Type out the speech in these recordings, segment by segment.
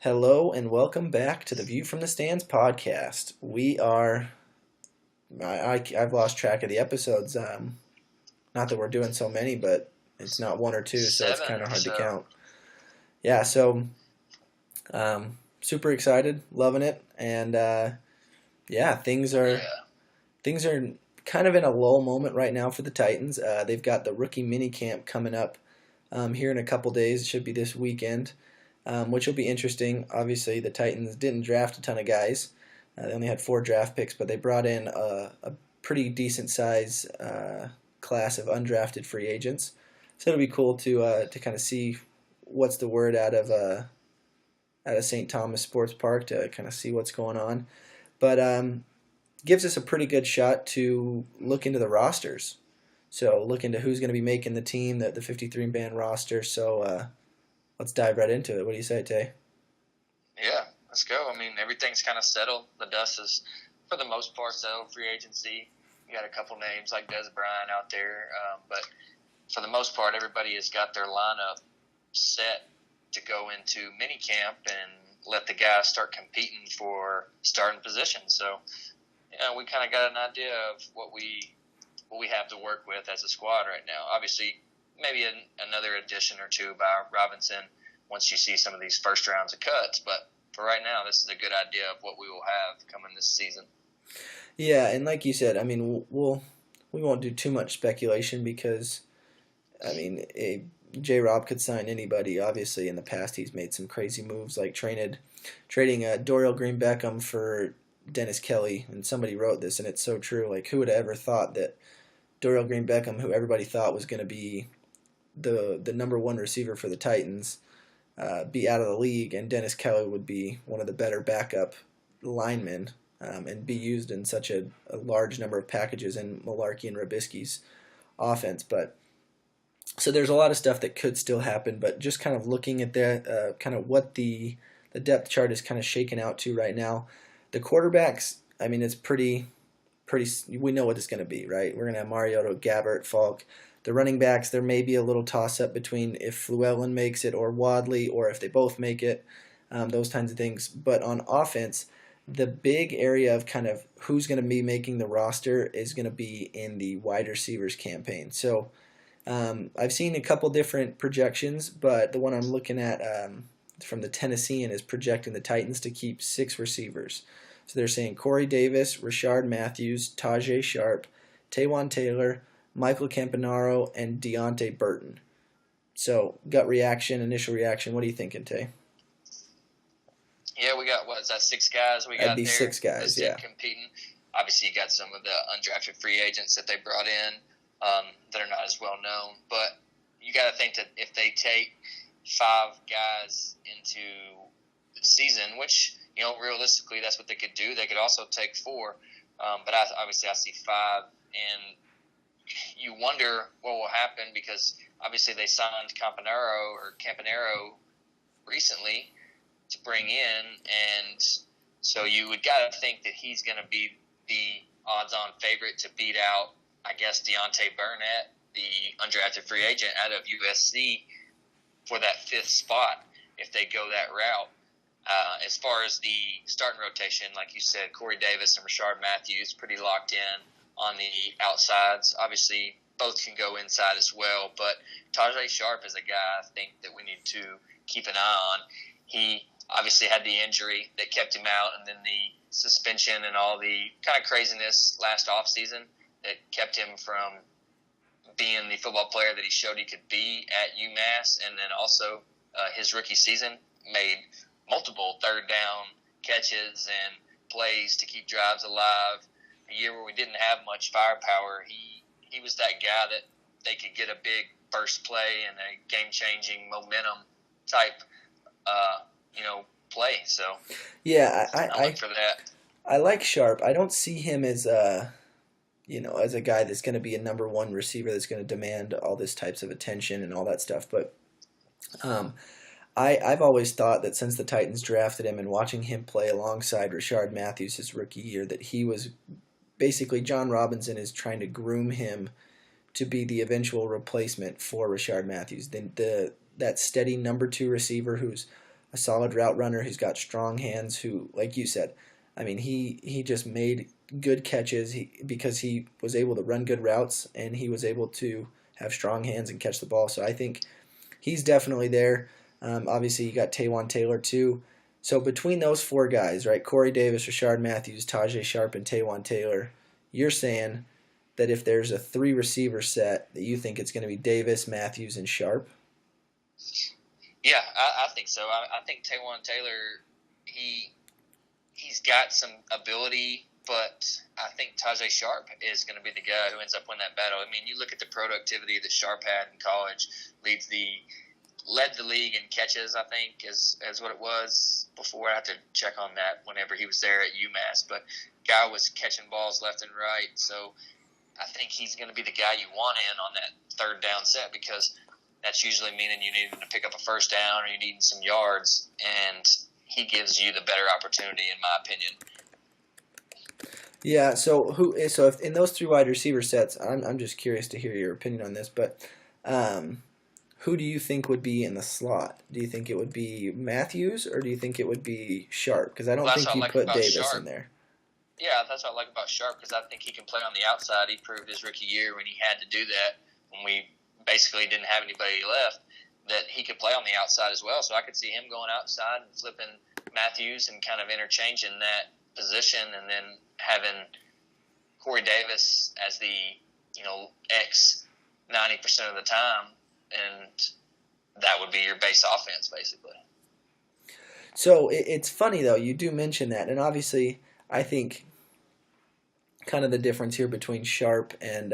Hello and welcome back to the View from the Stands podcast. I've lost track of the episodes. Not that we're doing so many, but it's not one or two, so it's kind Seven of or hard to so. count. Yeah, so super excited, loving it, and yeah, Yeah. things are kind of in a lull moment right now for the Titans. They've got the rookie mini camp coming up here in a couple days. It should be this weekend, which will be interesting. Obviously, the Titans didn't draft a ton of guys. They only had 4 draft picks, but they brought in a pretty decent size class of undrafted free agents. So it'll be cool to kind of see what's the word out of St. Thomas Sports Park to kind of see what's going on. But gives us a pretty good shot to look into the rosters. So look into who's going to be making the team, the 53-man roster. So let's dive right into it. What do you say, Tay? Yeah, let's go. I mean, everything's kind of settled. The dust is, for the most part, settled. Free agency. You got a couple names like Des Bryant out there, but for the most part, everybody has got their lineup set to go into minicamp and let the guys start competing for starting positions. So, we kind of got an idea of what we have to work with as a squad right now. Obviously, maybe another addition or two by Robinson once you see some of these first rounds of cuts. But for right now, this is a good idea of what we will have coming this season. Yeah, and like you said, I mean, we won't do too much speculation because I mean, J. Rob could sign anybody. Obviously, in the past, he's made some crazy moves like trading Dorial Green Beckham for Dennis Kelly, and somebody wrote this, and it's so true. Like, who would have ever thought that Dorial Green Beckham, who everybody thought was going to be the number one receiver for the Titans, be out of the league, and Dennis Kelly would be one of the better backup linemen and be used in such a large number of packages in Malarkey and Rabisky's offense. But so there's a lot of stuff that could still happen, but just kind of looking at that, kind of what the depth chart is kind of shaken out to right now. The quarterbacks, I mean, it's pretty. We know what it's going to be, right? We're going to have Mariota, Gabbert, Falk. The running backs, there may be a little toss up between if Llewellyn makes it or Wadley, or if they both make it, those kinds of things. But on offense, the big area of kind of who's going to be making the roster is going to be in the wide receivers campaign. So I've seen a couple different projections, but the one I'm looking at from the Tennessean is projecting the Titans to keep 6 receivers. So they're saying Corey Davis, Rashard Matthews, Tajay Sharp, Taywan Taylor, Michael Campanaro, and Deontay Burton. So initial reaction. What are you thinking, Tay? Yeah, we got, what is that, 6 guys we That'd got be there 6 guys, listed yeah. competing. Obviously, you got some of the undrafted free agents that they brought in that are not as well known. But you got to think that if they take 5 guys into the season, which, realistically, that's what they could do. They could also take 4. But obviously, I see 5. And you wonder what will happen because obviously they signed Campanaro recently to bring in, and so you would got to think that he's going to be the odds-on favorite to beat out, I guess, Deontay Burnett, the undrafted free agent out of USC, for that 5th spot if they go that route. As far as the starting rotation, like you said, Corey Davis and Rashard Matthews pretty locked in on the outsides. Obviously, both can go inside as well, but Tajay Sharp is a guy I think that we need to keep an eye on. He obviously had the injury that kept him out, and then the suspension and all the kind of craziness last offseason that kept him from being the football player that he showed he could be at UMass. And then also his rookie season made multiple third down catches and plays to keep drives alive. A year where we didn't have much firepower, he was that guy that they could get a big burst play and a game-changing momentum type play. So Yeah, I look for that. I like Sharp. I don't see him as as a guy that's going to be a number one receiver that's going to demand all this types of attention and all that stuff. But um, I've always thought that since the Titans drafted him and watching him play alongside Rashard Matthews his rookie year, that he was basically John Robinson is trying to groom him to be the eventual replacement for Rashard Matthews. That steady number 2 receiver who's a solid route runner who's got strong hands. Who, like you said, I mean, he just made good catches because he was able to run good routes and he was able to have strong hands and catch the ball. So I think he's definitely there. Obviously, you got Taywan Taylor too. So between those four guys, right, Corey Davis, Rashard Matthews, Tajay Sharp, and Taywan Taylor, you're saying that if there's a three receiver set, that you think it's going to be Davis, Matthews, and Sharp? Yeah, I think so. I think Taywan Taylor, he's got some ability, but I think Tajay Sharp is going to be the guy who ends up winning that battle. I mean, you look at the productivity that Sharp had in college, led the league in catches, I think, is what it was before. I have to check on that whenever he was there at UMass. But guy was catching balls left and right, so I think he's going to be the guy you want in on that third down set because that's usually meaning you need him to pick up a first down or you need some yards, and he gives you the better opportunity, in my opinion. Yeah. So if in those three wide receiver sets, I'm just curious to hear your opinion on this, but who do you think would be in the slot? Do you think it would be Matthews or do you think it would be Sharp? Because I don't think you put Davis in there. Yeah, that's what I like about Sharp because I think he can play on the outside. He proved his rookie year when he had to do that, when we basically didn't have anybody left, that he could play on the outside as well. So I could see him going outside and flipping Matthews and kind of interchanging that position, and then having Corey Davis as the X 90% of the time, and that would be your base offense basically. So it's funny though, you do mention that, and obviously I think kind of the difference here between Sharp and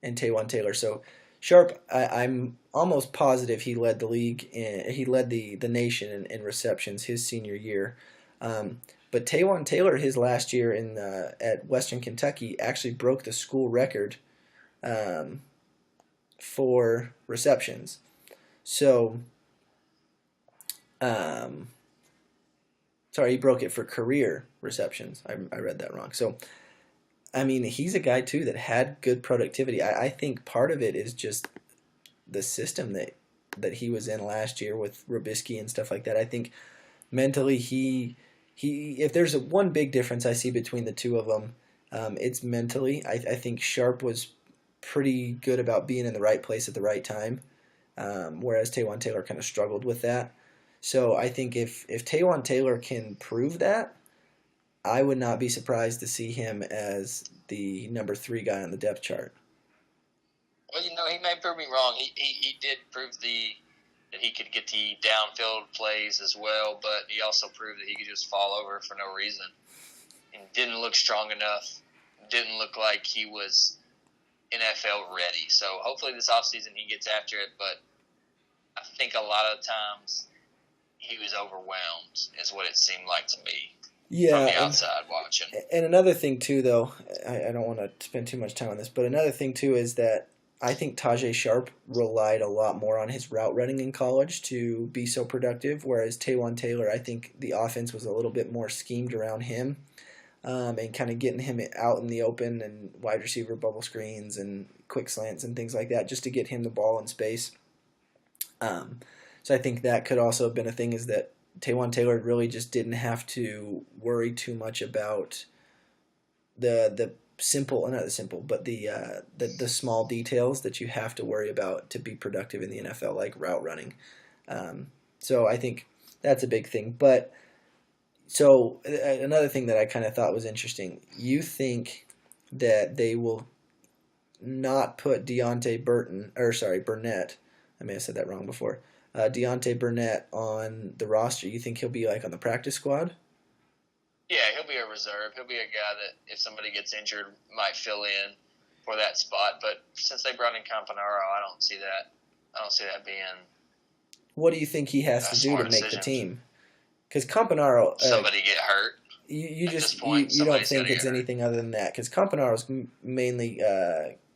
Taywan Taylor. So Sharp, I'm almost positive he led the league. He led the nation in receptions his senior year. But Taywan Taylor, his last year at Western Kentucky, actually broke the school record for receptions. So, sorry, he broke it for career receptions. I read that wrong. So, I mean, he's a guy too that had good productivity. I think part of it is just the system that he was in last year with Robisky and stuff like that. I think mentally he if there's one big difference I see between the two of them, it's mentally. I think Sharp was pretty good about being in the right place at the right time, whereas Taywan Taylor kind of struggled with that. So I think if Taywan Taylor can prove that, I would not be surprised to see him as the number 3 guy on the depth chart. Well, he may prove me wrong. He did prove that he could get the downfield plays as well, but he also proved that he could just fall over for no reason. And didn't look strong enough. Didn't look like he was NFL ready. So hopefully this offseason he gets after it, but I think a lot of times he was overwhelmed is what it seemed like to me. Yeah, from the outside watching. And another thing too, though, I don't want to spend too much time on this, but another thing too is that I think Tajay Sharp relied a lot more on his route running in college to be so productive, whereas Taywan Taylor, I think the offense was a little bit more schemed around him, and kind of getting him out in the open and wide receiver bubble screens and quick slants and things like that, just to get him the ball in space. So I think that could also have been a thing, is that Taywan Taylor really just didn't have to worry too much about the simple, not the simple, but the small details that you have to worry about to be productive in the NFL, like route running. So I think that's a big thing. But so another thing that I kind of thought was interesting, you think that they will not put Burnett, I may have said that wrong before, Deontay Burnett on the roster. You think he'll be like on the practice squad? Yeah, he'll be a reserve. He'll be a guy that if somebody gets injured might fill in for that spot. But since they brought in Campanaro, I don't see that being. What do you think he has to do to make the team? Because Campanaro, somebody get hurt. You don't think it's anything other than that? Because Campanaro's mainly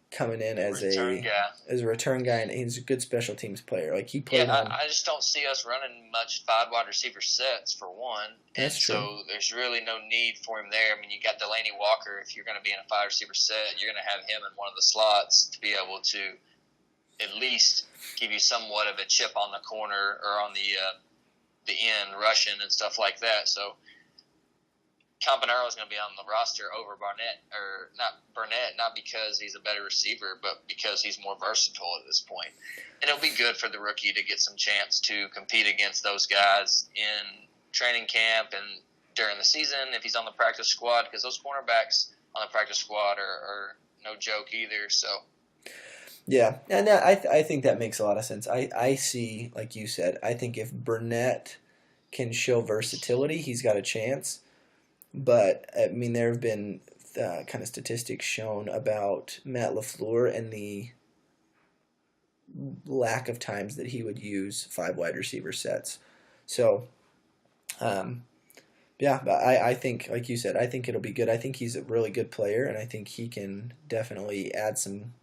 coming in as a return guy, and he's a good special teams player. Like he played. Yeah, I just don't see us running much 5 wide receiver sets for one. That's true. So there's really no need for him there. I mean, you got Delaney Walker. If you're going to be in a 5 receiver set, you're going to have him in one of the slots to be able to at least give you somewhat of a chip on the corner or on the the end rushing and stuff like that. So Campanaro is going to be on the roster over Burnett, not because he's a better receiver, but because he's more versatile at this point. And it'll be good for the rookie to get some chance to compete against those guys in training camp and during the season if he's on the practice squad, because those cornerbacks on the practice squad are no joke either. So yeah, and I think that makes a lot of sense. I see, like you said, I think if Burnett can show versatility, he's got a chance. But, I mean, there have been kind of statistics shown about Matt LaFleur and the lack of times that he would use 5 wide receiver sets. So, yeah, but I think, like you said, I think it'll be good. I think he's a really good player, and I think he can definitely add some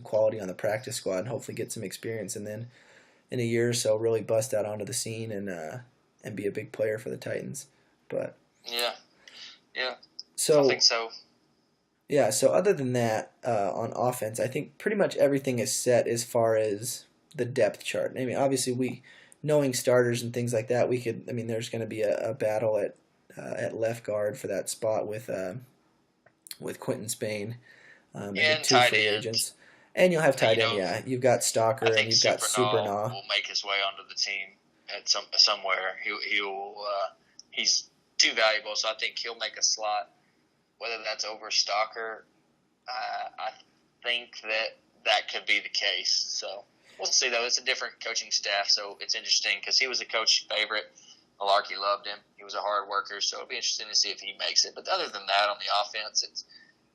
quality on the practice squad and hopefully get some experience, and then in a year or so really bust out onto the scene and be a big player for the Titans. But yeah. So I think so. Yeah, so other than that, on offense, I think pretty much everything is set as far as the depth chart. I mean, obviously, knowing starters and things like that, there's going to be a battle at left guard for that spot with Quentin Spain and the 2 free agents. And you'll have tight end, yeah. You've got Stalker and you've got Supernaw. Will make his way onto the team at somewhere. He's too valuable, so I think he'll make a slot. Whether that's over Stalker, I think that could be the case. So we'll see, though. It's a different coaching staff, so it's interesting because he was a coach favorite. Malarkey loved him. He was a hard worker, so it'll be interesting to see if he makes it. But other than that, on the offense, it's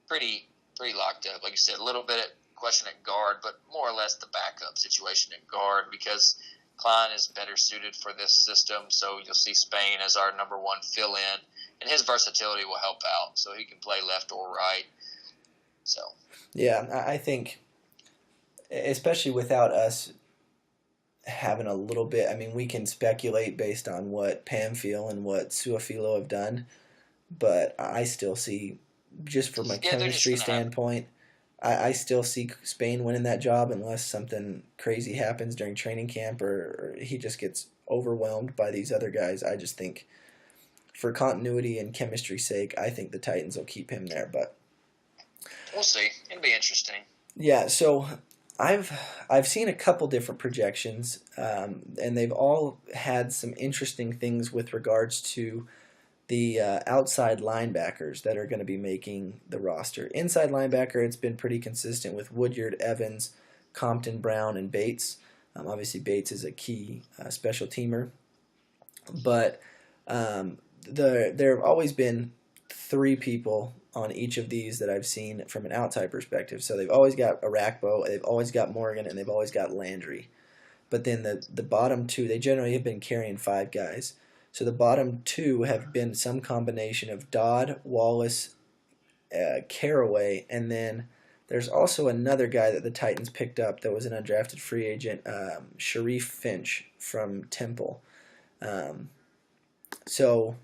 pretty locked up. Like you said, a little bit of question at guard, but more or less the backup situation at guard because Klein is better suited for this system, so you'll see Spain as our number 1 fill-in, and his versatility will help out, so he can play left or right. So yeah, I think, especially without us having a little bit, I mean, we can speculate based on what Pamphile and what Suafilo have done, but I still see, just from a chemistry standpoint, I still see Spain winning that job unless something crazy happens during training camp or he just gets overwhelmed by these other guys. I just think for continuity and chemistry's sake, I think the Titans will keep him there. But we'll see. It'll be interesting. Yeah, so I've seen a couple different projections, and they've all had some interesting things with regards to the outside linebackers that are going to be making the roster. Inside linebacker, it's been pretty consistent with Woodyard, Evans, Compton, Brown, and Bates. Obviously, Bates is a key special teamer. But there have always been 3 people on each of these that I've seen from an outside perspective. So they've always got Arakpo, they've always got Morgan, and they've always got Landry. But then the bottom 2, they generally have been carrying 5 guys. So the bottom 2 have been some combination of Dodd, Wallace, Caraway, and then there's also another guy that the Titans picked up that was an undrafted free agent, Sharif Finch from Temple. So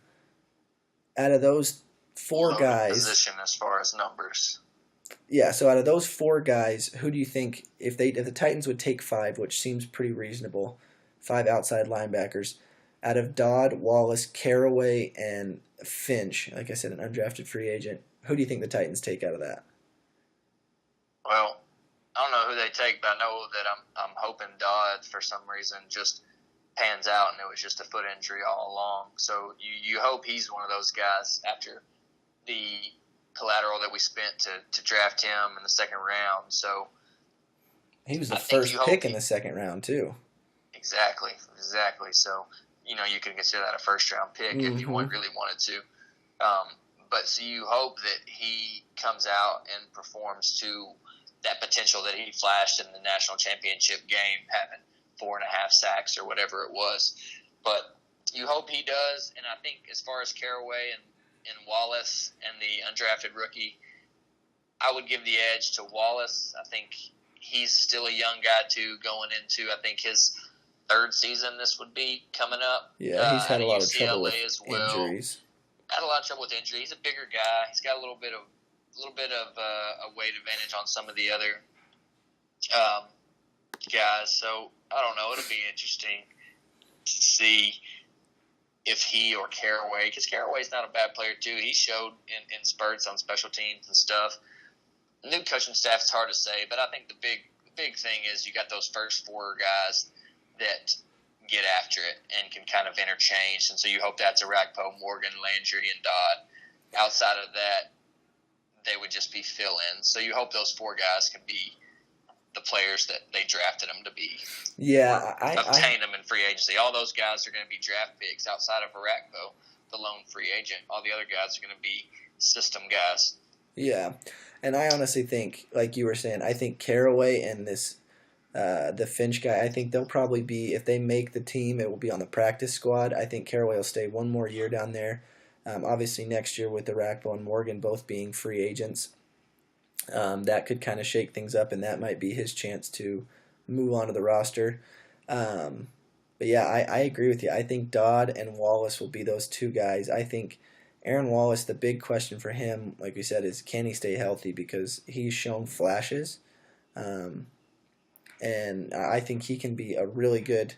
out of those 4 guys, position as far as numbers. Yeah, so out of those 4 guys, who do you think if the Titans would take 5, which seems pretty reasonable, 5 outside linebackers? Out of Dodd, Wallace, Caraway, and Finch, like I said, an undrafted free agent, who do you think the Titans take out of that? Well, I don't know who they take, but I know that I'm hoping Dodd, for some reason, just pans out, and it was just a foot injury all along. So you hope he's one of those guys after the collateral that we spent to draft him in the 2nd round. So he was the first pick in the 2nd round, too. Exactly. So you can consider that a 1st-round pick if you really wanted to. But so you hope that he comes out and performs to that potential that he flashed in the national championship game, having 4.5 sacks or whatever it was. But you hope he does, and I think as far as Caraway and Wallace and the undrafted rookie, I would give the edge to Wallace. I think he's still a young guy, too, going into, I think, his 3rd season this would be coming up. Yeah, he's had a lot of trouble with injuries. Had a lot of trouble with injury. He's a bigger guy. He's got a little bit of a weight advantage on some of the other guys. So I don't know. It'll be interesting. to see if he or Caraway, because Caraway's not a bad player too. He showed in spurts on special teams and stuff. New coaching staff, it's hard to say, but I think the big thing is you got those first four guys that get after it and can kind of interchange, and so you hope that's Arakpo, Morgan, Landry, and Dodd. Outside of that, they would just be fill-ins. So you hope those four guys can be the players that they drafted them to be. Yeah, obtain them in free agency. All those guys are going to be draft picks outside of Arakpo, the lone free agent. All the other guys are going to be system guys. Yeah, and I honestly think, like you were saying, I think Caraway and this the Finch guy, I think they'll probably be, if they make the team, it will be on the practice squad. I think Caraway will stay one more year down there. Obviously, next year with Arakpo and Morgan both being free agents, that could kind of shake things up, and that might be his chance to move on to the roster. But yeah, I agree with you. I think Dodd and Wallace will be those two guys. I think Aaron Wallace, the big question for him, like we said, is can he stay healthy, because he's shown flashes. And I think he can be a really good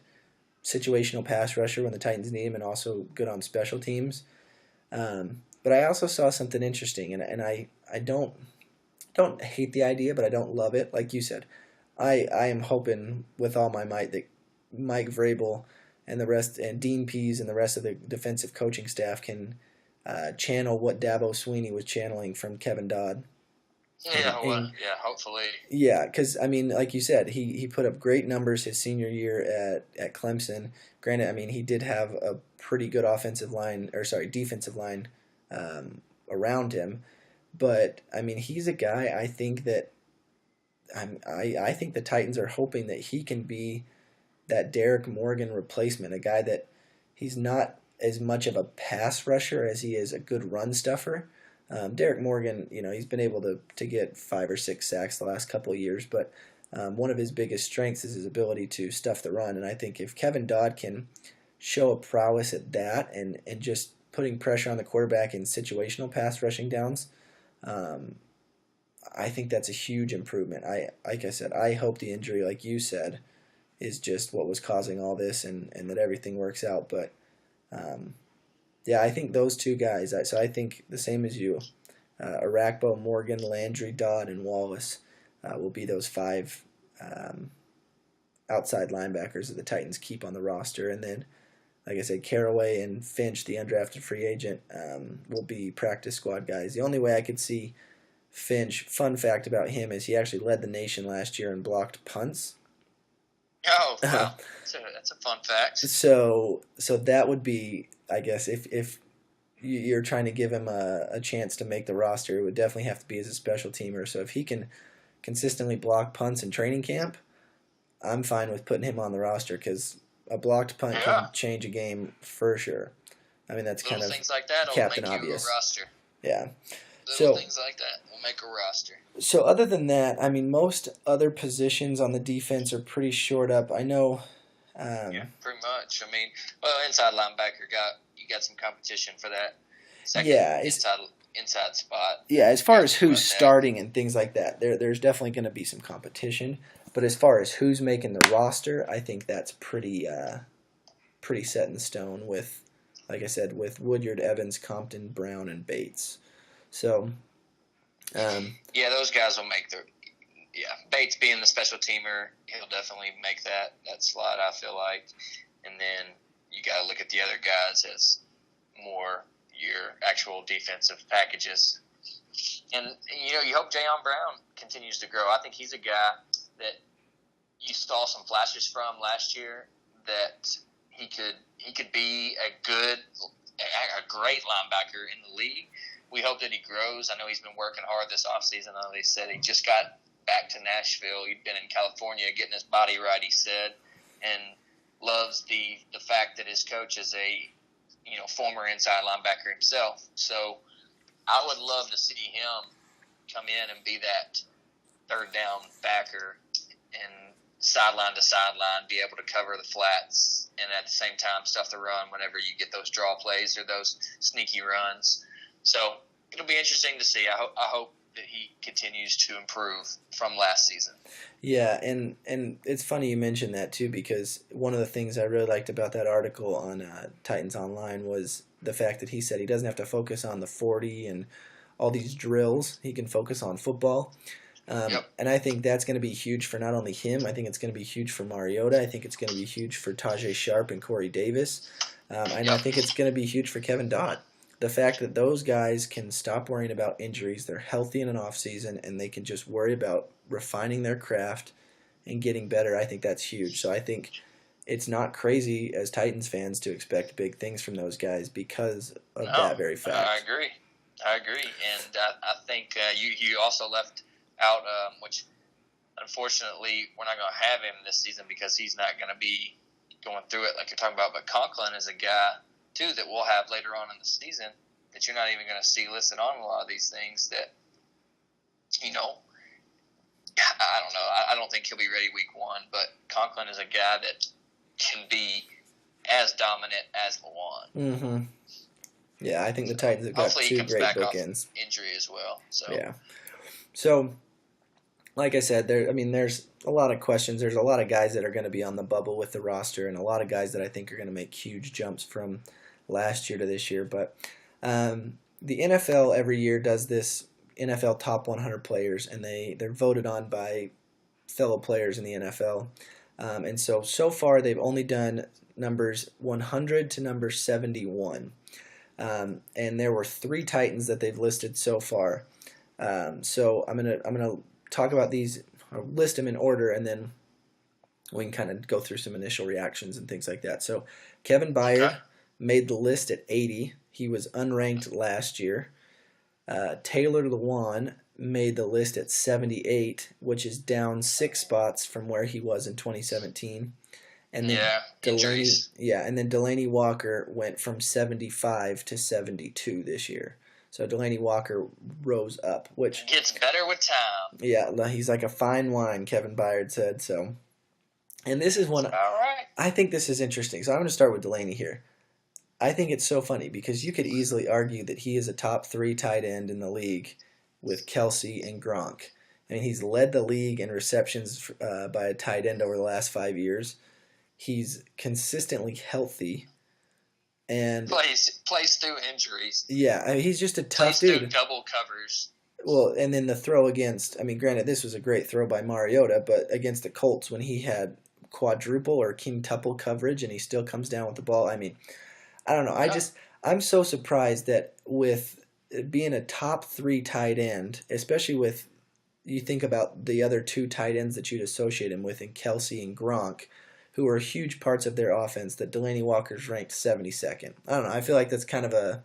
situational pass rusher when the Titans need him, and also good on special teams. But I also saw something interesting, and I don't hate the idea, but I don't love it. Like you said, I am hoping with all my might that Mike Vrabel and the rest, and Dean Pease and the rest of the defensive coaching staff can channel what Dabo Swinney was channeling from Kevin Dodd. Yeah, hopefully. Yeah, because, I mean, like you said, he put up great numbers his senior year at Clemson. Granted, I mean, he did have a pretty good defensive line around him. But, I mean, he's a guy I think that I think the Titans are hoping that he can be that Derek Morgan replacement, a guy that he's not as much of a pass rusher as he is a good run stuffer. Derek Morgan, he's been able to get 5 or 6 sacks the last couple of years, but one of his biggest strengths is his ability to stuff the run. And I think if Kevin Dodd can show a prowess at that and just putting pressure on the quarterback in situational pass rushing downs, I think that's a huge improvement. Like I said, I hope the injury, like you said, is just what was causing all this, and that everything works out. But yeah, I think those two guys. So I think the same as you, Arakpo, Morgan, Landry, Dodd, and Wallace will be those 5 outside linebackers that the Titans keep on the roster. And then, like I said, Caraway and Finch, the undrafted free agent, will be practice squad guys. The only way I could see Finch, fun fact about him, is he actually led the nation last year in blocked punts. Oh, wow. That's a fun fact. So that would be, I guess, if you're trying to give him a chance to make the roster, it would definitely have to be as a special teamer. So if he can consistently block punts in training camp, I'm fine with putting him on the roster, because a blocked punt can change a game for sure. I mean, that's little kind of things like that Captain will make Obvious. You a roster. Yeah. Little things like that will make a roster. So other than that, I mean, most other positions on the defense are pretty shored up. I know. Yeah, pretty much. I mean, inside linebacker you got some competition for that second inside spot. Yeah, as far as who's starting and things like that, there's definitely going to be some competition. But as far as who's making the roster, I think that's pretty set in stone with, like I said, with Woodyard, Evans, Compton, Brown, and Bates. So, yeah, those guys will make Bates being the special teamer, he'll definitely make that slot, I feel like. And then you got to look at the other guys as more your actual defensive packages. And, you hope Jayon Brown continues to grow. I think he's a guy that you saw some flashes from last year, that he could be a great linebacker in the league. We hope that he grows. I know he's been working hard this offseason. I know they said he just got back to Nashville. He'd been in California getting his body right, he said, and loves the fact that his coach is a former inside linebacker himself. So I would love to see him come in and be that third down backer and sideline to sideline, be able to cover the flats, and at the same time stuff the run whenever you get those draw plays or those sneaky runs. So it'll be interesting to see. I hope that he continues to improve from last season. Yeah, and it's funny you mentioned that too, because one of the things I really liked about that article on Titans Online was the fact that he said he doesn't have to focus on the 40 and all these drills. He can focus on football. Yep. And I think that's going to be huge for not only him, I think it's going to be huge for Mariota. I think it's going to be huge for Tajay Sharp and Corey Davis. And I think it's going to be huge for Kevin Dodd. The fact that those guys can stop worrying about injuries, they're healthy in an offseason, and they can just worry about refining their craft and getting better, I think that's huge. So I think it's not crazy as Titans fans to expect big things from those guys because of that very fact. I agree. And I think you also left out, which unfortunately we're not going to have him this season because he's not going to be going through it like you're talking about. But Conklin is a guy, too, that we'll have later on in the season that you're not even going to see listed on a lot of these things that, I don't know. I don't think he'll be ready week 1, but Conklin is a guy that can be as dominant as Lewan. Mm-hmm. Yeah, I think the Titans have got two great bookends. Injury as well. So. Yeah. So, like I said, there's a lot of questions. There's a lot of guys that are going to be on the bubble with the roster, and a lot of guys that I think are going to make huge jumps from last year to this year. But the NFL every year does this NFL top 100 players, and they're voted on by fellow players in the NFL. And so far they've only done numbers 100 to number 71. And there were 3 Titans that they've listed so far. So I'm gonna talk about these, or list them in order, and then we can kind of go through some initial reactions and things like that. So Kevin Byard made the list at 80. He was unranked last year. Taylor Lewan made the list at 78, which is down 6 spots from where he was in 2017. And then Delanie Walker went from 75 to 72 this year. So Delanie Walker rose up, which gets better with time. Yeah, he's like a fine wine, Kevin Byard said. So, and this is one. All right. I think this is interesting. So I'm going to start with Delanie here. I think it's so funny because you could easily argue that he is a top 3 tight end in the league with Kelce and Gronk. I mean, he's led the league in receptions by a tight end over the last 5 years. He's consistently healthy. And plays through injuries. Yeah, I mean, he's just a tough dude. Plays through double covers. Well, and then the throw against, I mean, granted, this was a great throw by Mariota, but against the Colts when he had quadruple or quintuple coverage and he still comes down with the ball, I mean, I don't know. Yeah. I'm so surprised that with being a top 3 tight end, especially with, you think about the other 2 tight ends that you'd associate him with in Kelce and Gronk, who are huge parts of their offense, that Delanie Walker's ranked 72nd. I don't know. I feel like that's kind of a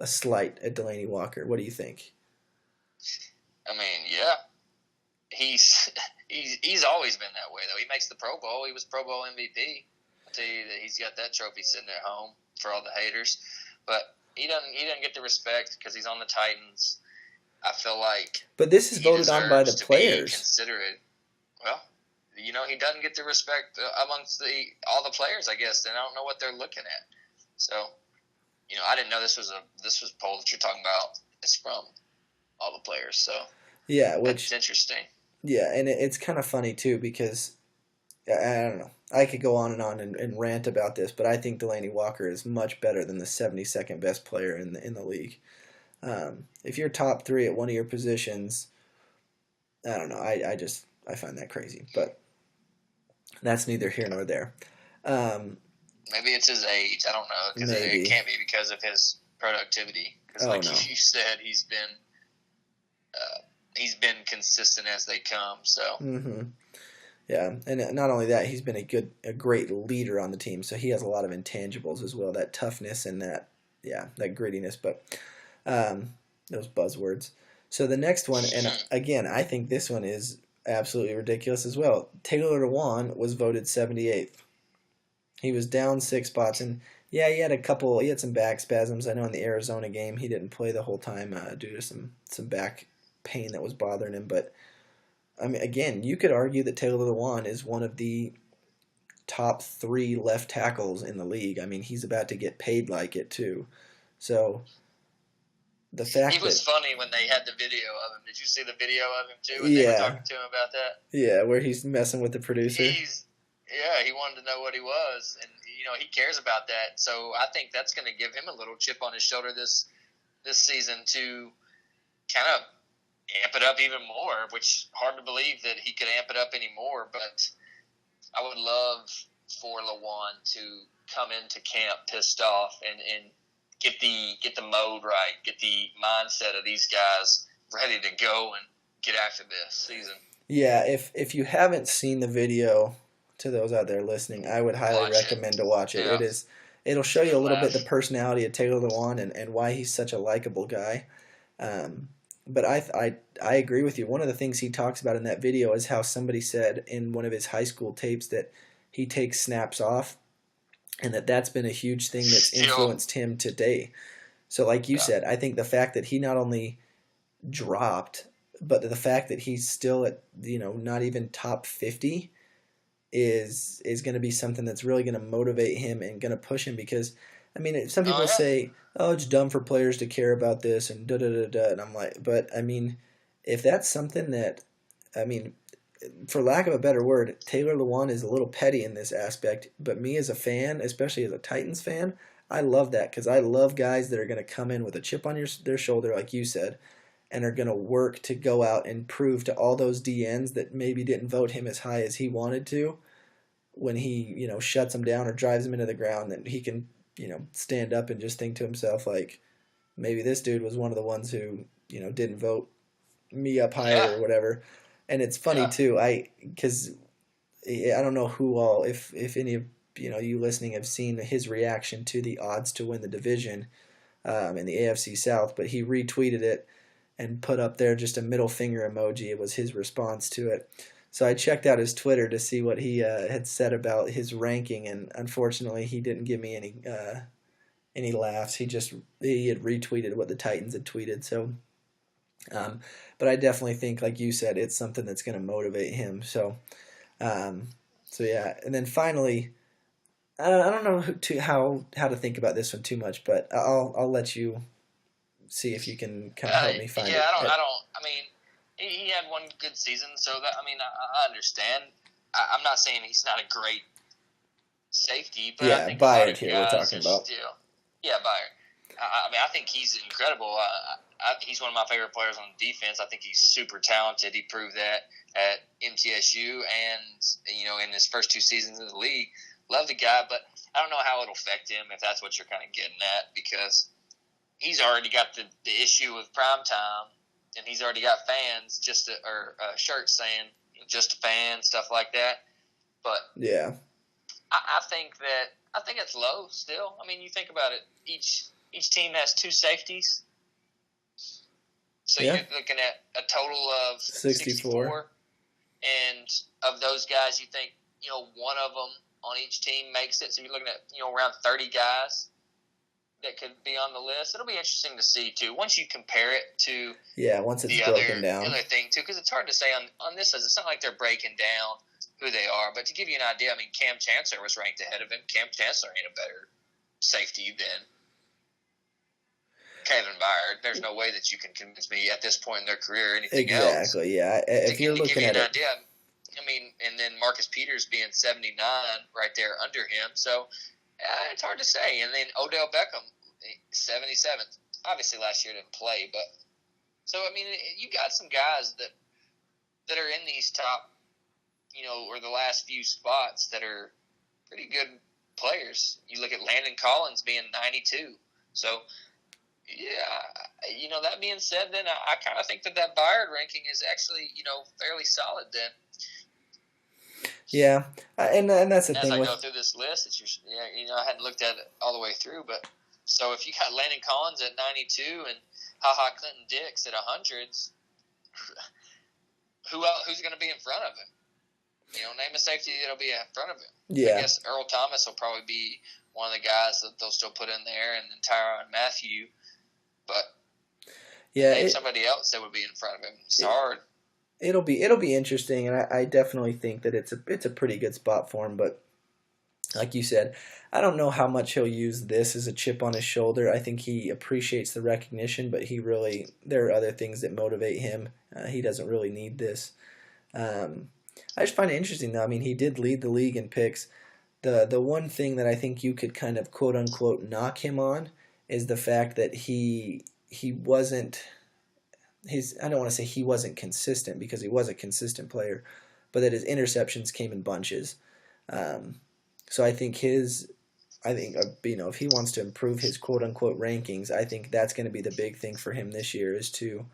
slight at Delanie Walker. What do you think? I mean, yeah. He's always been that way, though. He makes the Pro Bowl. He was Pro Bowl MVP. I'll tell you that he's got that trophy sitting at home for all the haters. But he doesn't get the respect because he's on the Titans. I feel like. But this is voted on by the players. Considerate. Well, he doesn't get the respect amongst all the players, I guess. And I don't know what they're looking at. So, I didn't know this was a poll that you're talking about. It's from all the players. So yeah, it's interesting. Yeah, and it's kind of funny too because I don't know. I could go on and rant about this, but I think Delanie Walker is much better than the 72nd best player in the league. If you're top 3 at one of your positions, I don't know. I find that crazy, but that's neither here nor there. Maybe it's his age. I don't know because it can't be because of his productivity. Because you said, he's been consistent as they come. So. Mm-hmm. Yeah, and not only that, he's been a great leader on the team. So he has a lot of intangibles as well, that toughness and that grittiness. But those buzzwords. So the next one, and again, I think this one is absolutely ridiculous as well. Taylor Lewan was voted 78th. He was down 6 spots, and yeah, he had some back spasms. I know in the Arizona game he didn't play the whole time due to some back pain that was bothering him. But I mean, again, you could argue that Taylor Lewan is one of the top 3 left tackles in the league. I mean, he's about to get paid like it too. So the fact He was that funny when they had the video of him. Did you see the video of him too when they were yeah, talking to him about that? yeah, where he's messing with the producer. He wanted to know what he was, and he cares about that. So I think that's going to give him a little chip on his shoulder this season to kind of amp it up even more. Which hard to believe that he could amp it up anymore, but I would love for Lewan to come into camp pissed off and get the mode right, get the mindset of these guys ready to go and get after this season. Yeah, if you haven't seen the video, to those out there listening, I would highly recommend to watch it. Yeah. It'll show you a little bit the personality of Taylor Lewan and why he's such a likable guy. But I agree with you. One of the things he talks about in that video is how somebody said in one of his high school tapes that he takes snaps off, and that's been a huge thing that's influenced him today. So like you said, I think the fact that he not only dropped, but the fact that he's still at not even top 50 is going to be something that's really going to motivate him and going to push him, because I mean, some people say, "Oh, it's dumb for players to care about this," and da da da da, and I'm like, but I mean, if that's something that, I mean, for lack of a better word, Taylor Lewan is a little petty in this aspect, but me as a fan, especially as a Titans fan, I love that, because I love guys that are going to come in with a chip on their shoulder, like you said, and are going to work to go out and prove to all those DNs that maybe didn't vote him as high as he wanted to, when he shuts them down or drives them into the ground, that he can stand up and just think to himself, like, maybe this dude was one of the ones who didn't vote me up higher or whatever. And it's funny too, because I don't know who all, if any of you listening have seen his reaction to the odds to win the division in the AFC South, but he retweeted it and put up there just a middle finger emoji. It was his response to it. So I checked out his Twitter to see what he had said about his ranking, and unfortunately he didn't give me any laughs. He had retweeted what the Titans had tweeted. So, but I definitely think, like you said, it's something that's going to motivate him. So, yeah. And then finally, I don't know how to think about this one too much, but I'll let you see if you can kind of help me find it. Yeah, I mean, he had one good season, so that, I mean, I understand. I'm not saying he's not a great safety, but I think Byard here we're talking about. Byard. I mean, I think he's incredible. He's one of my favorite players on defense. I think he's super talented. He proved that at MTSU and in his first 2 seasons in the league. Love the guy, but I don't know how it'll affect him, if that's what you're kind of getting at, because he's already got the issue with prime time, and he's already got fans or shirts saying just a fan, stuff like that. But yeah, I think it's low still. I mean, you think about it. Each team has 2 safeties, so you're looking at a total of 64. And of those guys, you think one of them on each team makes it. So you're looking at around 30 guys that could be on the list. It'll be interesting to see too once you compare it to once it's broken down. The other thing too, because it's hard to say on this list. It's not like they're breaking down who they are, but to give you an idea, I mean, Cam Chancellor was ranked ahead of him. Cam Chancellor ain't a better safety than Kevin Byard. There's no way that you can convince me at this point in their career or anything else. Exactly. Yeah. If you're looking at it. Idea, I mean, and then Marcus Peters being 79 right there under him. So it's hard to say. And then Odell Beckham, 77th. Obviously last year didn't play, but so I mean, you got some guys that are in these top, or the last few spots that are pretty good players. You look at Landon Collins being 92. So yeah, that being said, then I kind of think that Byard ranking is actually fairly solid then. Yeah, and that's the thing. As I go through this list, I hadn't looked at it all the way through, but so if you got Landon Collins at 92 and Clinton Dix at 100s, who's going to be in front of him? Name a safety that'll be in front of him. Yeah. I guess Earl Thomas will probably be one of the guys that they'll still put in there, and then Tyrann Mathieu. But name somebody else that would be in front of him. It's hard. It'll be interesting, and I definitely think that it's a pretty good spot for him. But like you said, I don't know how much he'll use this as a chip on his shoulder. I think he appreciates the recognition, but there are other things that motivate him. He doesn't really need this. Um, I just find it interesting, though. I mean, he did lead the league in picks. The one thing that I think you could kind of quote unquote knock him on is the fact that he wasn't I don't want to say he wasn't consistent because he was a consistent player, but that his interceptions came in bunches. Um, so I think if he wants to improve his quote unquote rankings, I think that's going to be the big thing for him this year is to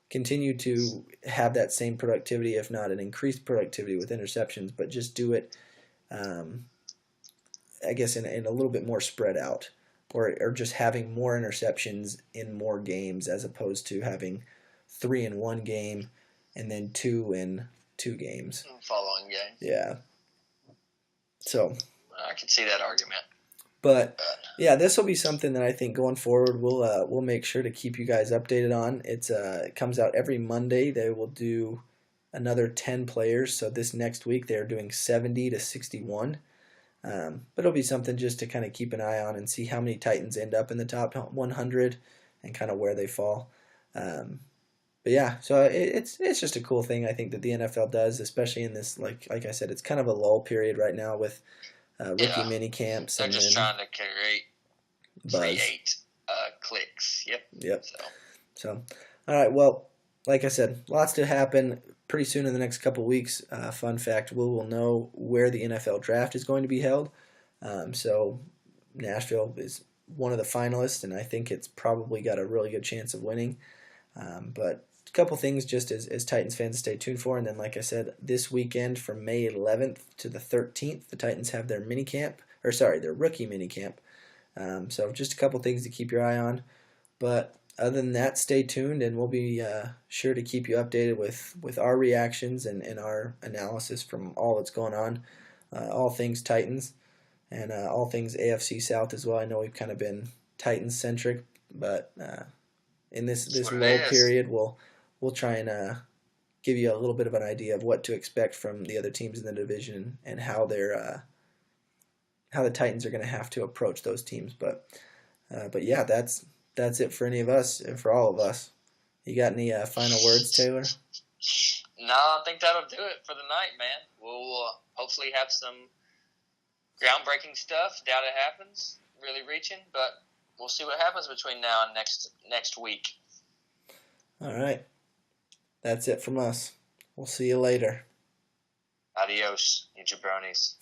continue to have that same productivity, if not an increased productivity with interceptions, but just do it, um, I guess, in a little bit more spread out, or just having more interceptions in more games as opposed to having three in one game and then two in two games. Following game. Yeah. So I can see that argument. But yeah, this will be something that I think going forward we'll make sure to keep you guys updated on. It comes out every Monday. They will do another 10 players. So this next week they're doing 70 to 61. But it'll be something just to kind of keep an eye on and see how many Titans end up in the top 100 and kind of where they fall. But yeah, so it's just a cool thing I think that the NFL does, especially in this like I said, it's kind of a lull period right now with rookie mini camps. They're just trying to create clicks. Yep. So, all right. Well, like I said, lots to happen pretty soon in the next couple of weeks. Fun fact: we will know where the NFL draft is going to be held. So, Nashville is one of the finalists, and I think it's probably got a really good chance of winning. But a couple things just as Titans fans to stay tuned for. And then, like I said, this weekend from May 11th to the 13th, the Titans have their their rookie mini camp. So just a couple things to keep your eye on. But other than that, stay tuned, and we'll be sure to keep you updated with our reactions and our analysis from all that's going on, all things Titans, and all things AFC South as well. I know we've kind of been Titans-centric, but in this low period, we'll try and give you a little bit of an idea of what to expect from the other teams in the division and how the Titans are going to have to approach those teams. But yeah, that's it for any of us and for all of us. You got any final words, Taylor? No, I think that'll do it for the night, man. We'll hopefully have some groundbreaking stuff. Doubt it happens, really reaching, but we'll see what happens between now and next week. All right. That's it from us. We'll see you later. Adios, you jabronis.